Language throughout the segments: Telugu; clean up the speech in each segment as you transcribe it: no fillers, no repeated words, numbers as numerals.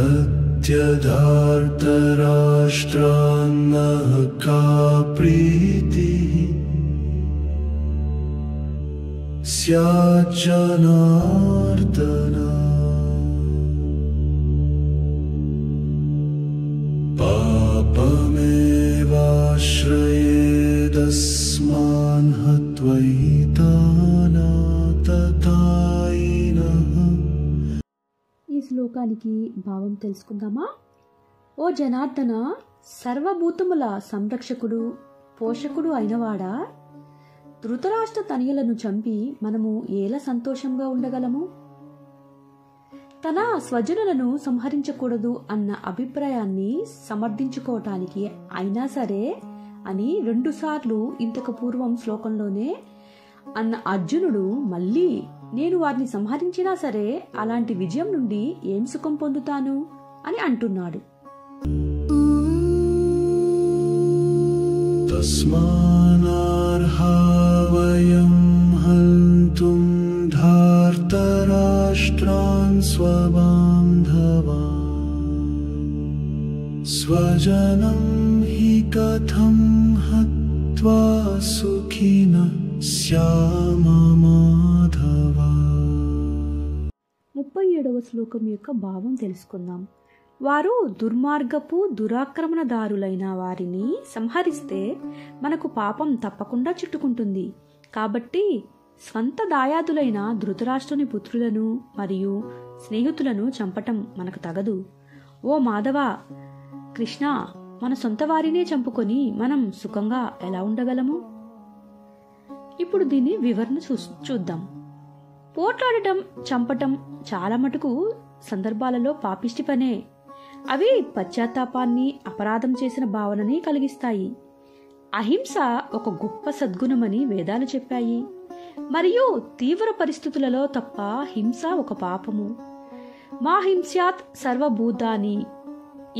सत्यधार्तराष्ट्रान्नः का प्रीतिः स्यात् जनार्दन पापमेवाश्रयेदस्मान् हत्वैतानाततायिनः। ఈ శ్లోకానికి భావం తెలుసుకుందామా? ఓ జనార్దన, సర్వభూతముల సంరక్షకుడు పోషకుడు అయినవాడా, ధృతరాష్ట్ర తనయులను చంపి మనము ఎలా సంతోషంగా ఉండగలము? తన స్వజనులను సంహరించకూడదు అన్న అభిప్రాయాన్ని సమర్థించుకోవటానికి అయినా సరే అని 2 సార్లు ఇంతకు పూర్వం శ్లోకంలోనే అన్న అర్జునుడు మళ్ళీ నేను వారిని సంహరించినా సరే అలాంటి విజయం నుండి ఏం సుఖం పొందుతాను అని అంటున్నాడు. తస్మానార్హా వయం హంతుం ధార్తరాష్ట్రాన్ స్వబాంధవాన్ స్వజనం హి కథం హత్వా సుఖినః స్యామ మాధవ. 37వ శ్లోకం యొక్క భావం తెలుసుకుందాం. వారు దుర్మార్గపు దురాక్రమణదారులైన వారిని సంహరిస్తే మనకు పాపం తప్పకుండా చుట్టుకుంటుంది. కాబట్టి స్వంత దాయాదులైన ధృతరాష్ట్రుని పుత్రులను మరియు స్నేహితులను చంపటం మనకు తగదు. ఓ మాధవ, కృష్ణ, మన సొంత వారినే చంపుకొని మనం సుఖంగా ఎలా ఉండగలము? ఇప్పుడు దీని వివరణ చూద్దాం. పోట్లాడటం, చంపటం చాలా మటుకు సందర్భాలలో పాపిష్టి పనే. అవి పశ్చాత్తాపాన్ని, అపరాధం చేసిన భావనని కలిగిస్తాయి. అహింస ఒక గొప్ప సద్గుణమని వేదాలు చెప్పాయి. మరియు తీవ్ర పరిస్థితులలో తప్ప హింస ఒక పాపము. మా హింస్యాత్ సర్వభూతాని,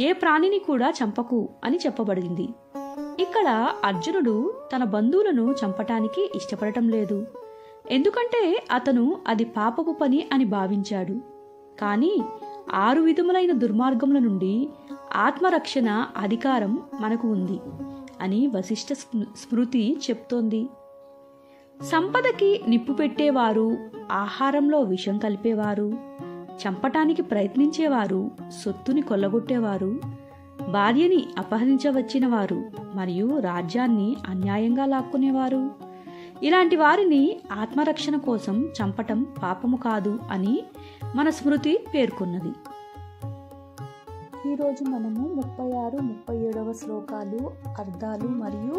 ఏ ప్రాణిని కూడా చంపకు అని చెప్పబడింది. ఇక్కడ అర్జునుడు తన బంధువులను చంపటానికి ఇష్టపడటం లేదు. ఎందుకంటే అతను అది పాపపు పని అని భావించాడు. కానీ 6 విధములైన దుర్మార్గముల నుండి ఆత్మరక్షణ అధికారం మనకు ఉంది అని వశిష్ఠ స్మృతి చెప్తోంది. సంపదకి నిప్పు పెట్టేవారు, ఆహారంలో విషం కలిపేవారు, చంపటానికి ప్రయత్నించేవారు, సొత్తుని కొల్లగొట్టేవారు, భార్యని అపహరించవచ్చిన వారు మరియు రాజ్యాన్ని అన్యాయంగా లాక్కునేవారు, ఇలాంటి వారిని ఆత్మరక్షణ కోసం చంపటం పాపము కాదు అని మన స్మృతి పేర్కొన్నది. ఈరోజు మనము 36, 37వ శ్లోకాలు అర్థాలు మరియు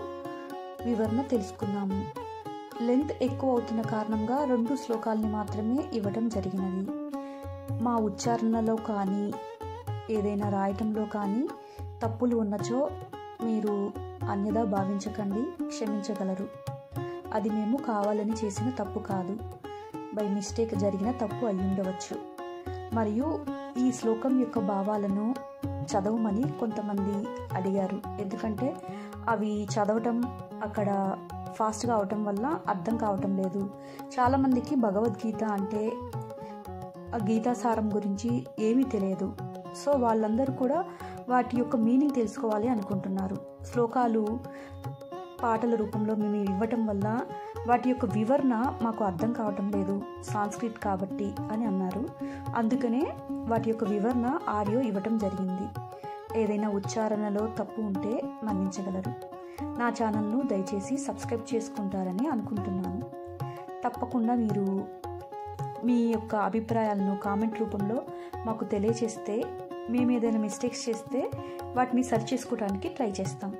వివరణ తెలుసుకున్నాము. లెంత్ ఎక్కువ అవుతున్న కారణంగా 2 శ్లోకాలని మాత్రమే ఇవ్వటం జరిగినది. మా ఉచ్చారణలో కానీ ఏదైనా రాయటంలో కానీ తప్పులు ఉన్నచో మీరు అన్యదా భావించకండి, క్షమించగలరు. అది మేము కావాలని చేసిన తప్పు కాదు, బై మిస్టేక్ జరిగిన తప్పు అయి ఉండవచ్చు. మరియు ఈ శ్లోకం యొక్క భావాలను చదవమని కొంతమంది అడిగారు. ఎందుకంటే అవి చదవటం అక్కడ ఫాస్ట్గా అవటం వల్ల అర్థం కావటం లేదు. చాలామందికి భగవద్గీత అంటే ఆ గీతాసారం గురించి ఏమీ తెలియదు. సో వాళ్ళందరూ కూడా వాటి యొక్క మీనింగ్ తెలుసుకోవాలి అనుకుంటున్నారు. శ్లోకాలు పాటల రూపంలో మేము ఇవ్వటం వల్ల వాటి యొక్క వివరణ మాకు అర్థం కావటం లేదు, సాంస్క్రిట్ కాబట్టి అని అన్నారు. అందుకనే వాటి యొక్క వివరణ ఆడియో ఇవ్వటం జరిగింది. ఏదైనా ఉచ్చారణలో తప్పు ఉంటే మన్నించగలరు. నా ఛానల్ను దయచేసి సబ్స్క్రైబ్ చేసుకుంటారని అనుకుంటున్నాను. తప్పకుండా మీరు మీ యొక్క అభిప్రాయాలను కామెంట్ రూపంలో మాకు తెలియచేస్తే మేము ఏదైనా మిస్టేక్స్ చేస్తే వాటిని సరి చేసుకోవడానికి ట్రై చేస్తాం.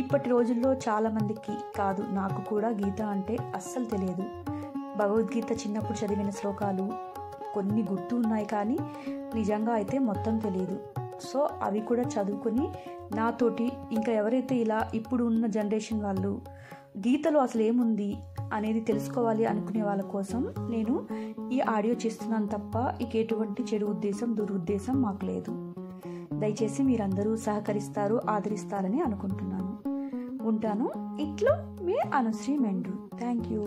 ఇప్పటి రోజుల్లో చాలామందికి కాదు, నాకు కూడా గీత అంటే అస్సలు తెలియదు. భగవద్గీత చిన్నప్పుడు చదివిన శ్లోకాలు కొన్ని గుర్తు ఉన్నాయి, కానీ నిజంగా అయితే మొత్తం తెలియదు. సో అవి కూడా చదువుకొని నాతోటి ఇంకా ఎవరైతే ఇలా ఇప్పుడు ఉన్న జనరేషన్ వాళ్ళు గీతలో అసలు ఏముంది అనేది తెలుసుకోవాలి అనుకునే వాళ్ళ కోసం నేను ఈ ఆడియో చేస్తున్నాను తప్ప ఇక ఎటువంటి చెడు ఉద్దేశం, దురుద్దేశం మాకు లేదు. దయచేసి మీరందరూ సహకరిస్తారు, ఆదరిస్తారని అనుకుంటున్నాను. ఉంటాను. ఇట్లో మీ అనుశ్రీ మెండ్రు. Thank you.